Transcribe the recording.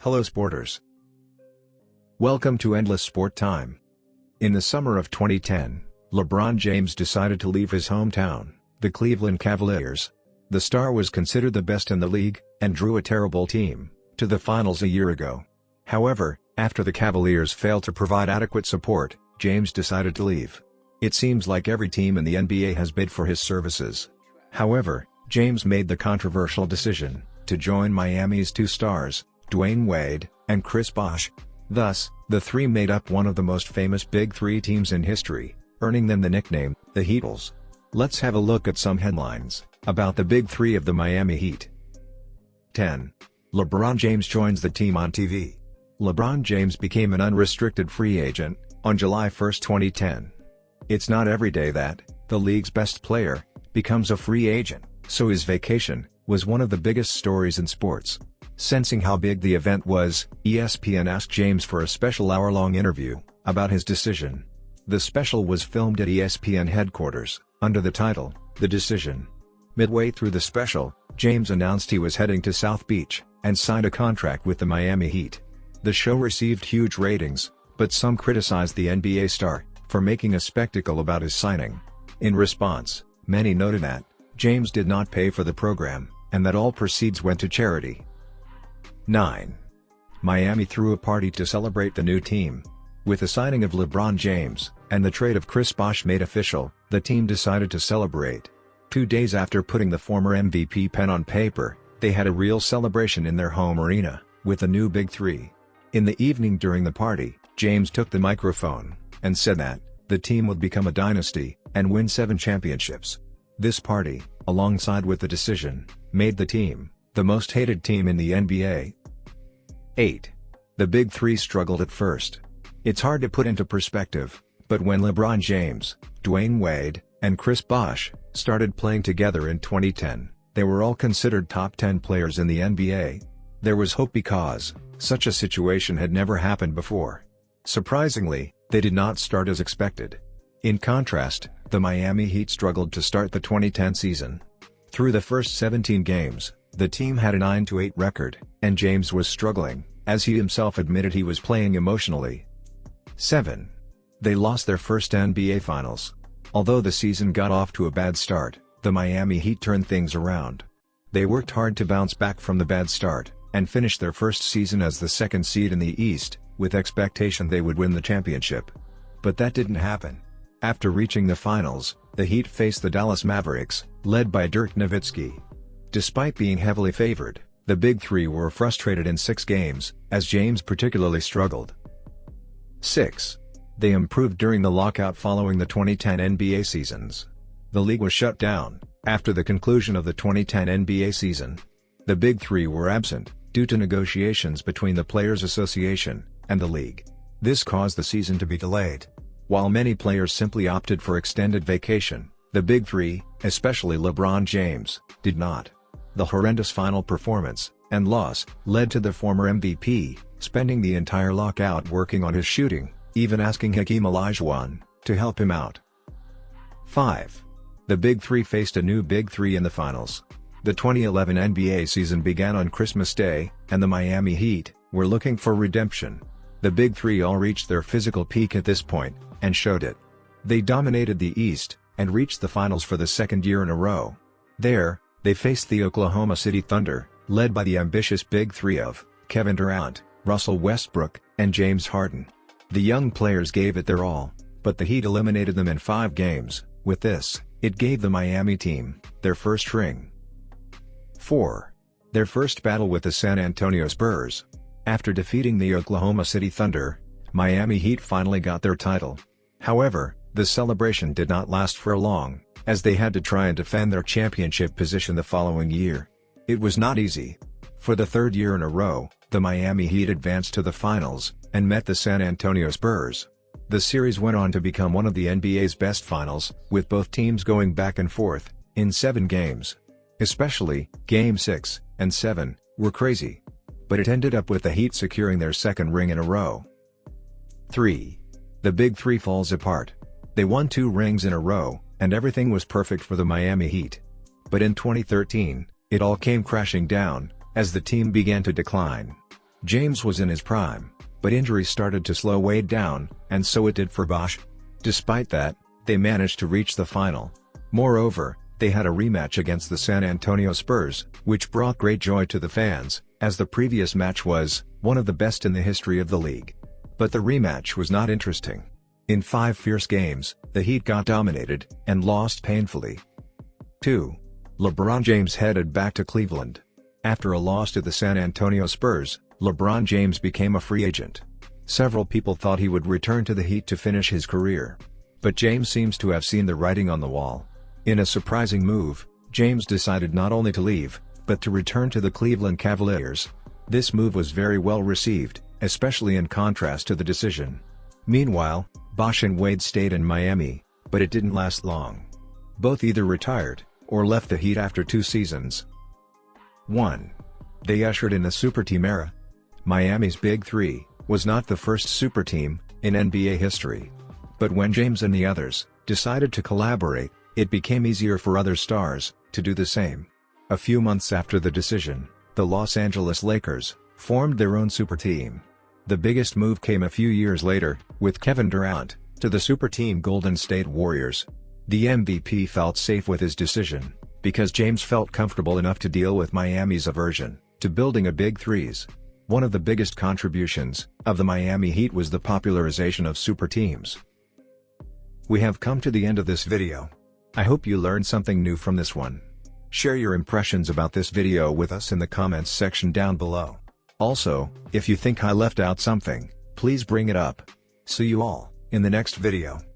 Hello sporters. Welcome to Endless Sport Time. In the summer of 2010, LeBron James decided to leave his hometown, the Cleveland Cavaliers. The star was considered the best in the league, and drew a terrible team to the finals a year ago. However, after the Cavaliers failed to provide adequate support, James decided to leave. It seems like every team in the NBA has bid for his services. However, James made the controversial decision to join Miami's two stars, Dwyane Wade and Chris Bosh. Thus, the three made up one of the most famous Big Three teams in history, earning them the nickname, the Heatles. Let's have a look at some headlines about the Big Three of the Miami Heat. 10. LeBron James joins the team on TV. LeBron James became an unrestricted free agent on July 1, 2010. It's not every day that the league's best player becomes a free agent, so his vacation was one of the biggest stories in sports. Sensing how big the event was, ESPN asked James for a special hour-long interview about his decision. The special was filmed at ESPN headquarters, under the title, The Decision. Midway through the special, James announced he was heading to South Beach, and signed a contract with the Miami Heat. The show received huge ratings, but some criticized the NBA star for making a spectacle about his signing. In response, many noted that James did not pay for the program, and that all proceeds went to charity. 9. Miami threw a party to celebrate the new team. With the signing of LeBron James, and the trade of Chris Bosh made official, the team decided to celebrate. 2 days after putting the former MVP pen on paper, they had a real celebration in their home arena, with the new Big Three. In the evening during the party, James took the microphone, and said that the team would become a dynasty, and win 7 championships. This party, alongside with the decision, made the team the most hated team in the NBA. 8. The Big Three struggled at first. It's hard to put into perspective, but when LeBron James, Dwyane Wade, and Chris Bosh started playing together in 2010, they were all considered top 10 players in the NBA. There was hope because such a situation had never happened before. Surprisingly, they did not start as expected. In contrast, the Miami Heat struggled to start the 2010 season. Through the first 17 games, the team had a 9-8 record, and James was struggling, as he himself admitted he was playing emotionally. 7. They lost their first NBA Finals. Although the season got off to a bad start, the Miami Heat turned things around. They worked hard to bounce back from the bad start, and finished their first season as the second seed in the East, with expectation they would win the championship. But that didn't happen. After reaching the finals, the Heat faced the Dallas Mavericks, led by Dirk Nowitzki. Despite being heavily favored, the Big Three were frustrated in 6 games, as James particularly struggled. 6. They improved during the lockout following the 2010 NBA seasons. The league was shut down after the conclusion of the 2010 NBA season. The Big Three were absent due to negotiations between the Players Association and the league. This caused the season to be delayed. While many players simply opted for extended vacation, the Big Three, especially LeBron James, did not. The horrendous final performance and loss led to the former MVP spending the entire lockout working on his shooting, even asking Hakeem Olajuwon to help him out. 5. The Big Three faced a new Big Three in the finals. The 2011 NBA season began on Christmas Day, and the Miami Heat were looking for redemption. The Big Three all reached their physical peak at this point, and showed it. They dominated the East, and reached the finals for the second year in a row. There, they faced the Oklahoma City Thunder, led by the ambitious Big Three of Kevin Durant, Russell Westbrook, and James Harden. The young players gave it their all, but the Heat eliminated them in 5 games. With this, it gave the Miami team their first ring. 4. Their first battle with the San Antonio Spurs. After defeating the Oklahoma City Thunder, Miami Heat finally got their title. However, the celebration did not last for long, as they had to try and defend their championship position the following year. It was not easy. For the 3rd year in a row, the Miami Heat advanced to the finals, and met the San Antonio Spurs. The series went on to become one of the NBA's best finals, with both teams going back and forth in 7 games. Especially, Game 6 and 7 were crazy. But it ended up with the Heat securing their 2nd ring in a row. 3. The Big Three falls apart. They won 2 rings in a row, and everything was perfect for the Miami Heat. But in 2013, it all came crashing down, as the team began to decline. James was in his prime, but injuries started to slow Wade down, and so it did for Bosh. Despite that, they managed to reach the final. Moreover, they had a rematch against the San Antonio Spurs, which brought great joy to the fans, as the previous match was one of the best in the history of the league. But the rematch was not interesting. In 5 fierce games, the Heat got dominated, and lost painfully. 2. LeBron James headed back to Cleveland. After a loss to the San Antonio Spurs, LeBron James became a free agent. Several people thought he would return to the Heat to finish his career. But James seems to have seen the writing on the wall. In a surprising move, James decided not only to leave, but to return to the Cleveland Cavaliers. This move was very well received, especially in contrast to the decision. Meanwhile, Bosh and Wade stayed in Miami, but it didn't last long. Both either retired, or left the Heat after 2 seasons. 1. They ushered in the super team era. Miami's Big Three was not the first super team in NBA history. But when James and the others decided to collaborate, it became easier for other stars to do the same. A few months after the decision, the Los Angeles Lakers formed their own super team. The biggest move came a few years later, with Kevin Durant to the super team Golden State Warriors. The MVP felt safe with his decision, because James felt comfortable enough to deal with Miami's aversion to building a Big Threes. One of the biggest contributions of the Miami Heat was the popularization of super teams. We have come to the end of this video. I hope you learned something new from this one. Share your impressions about this video with us in the comments section down below. Also, if you think I left out something, please bring it up. See you all in the next video.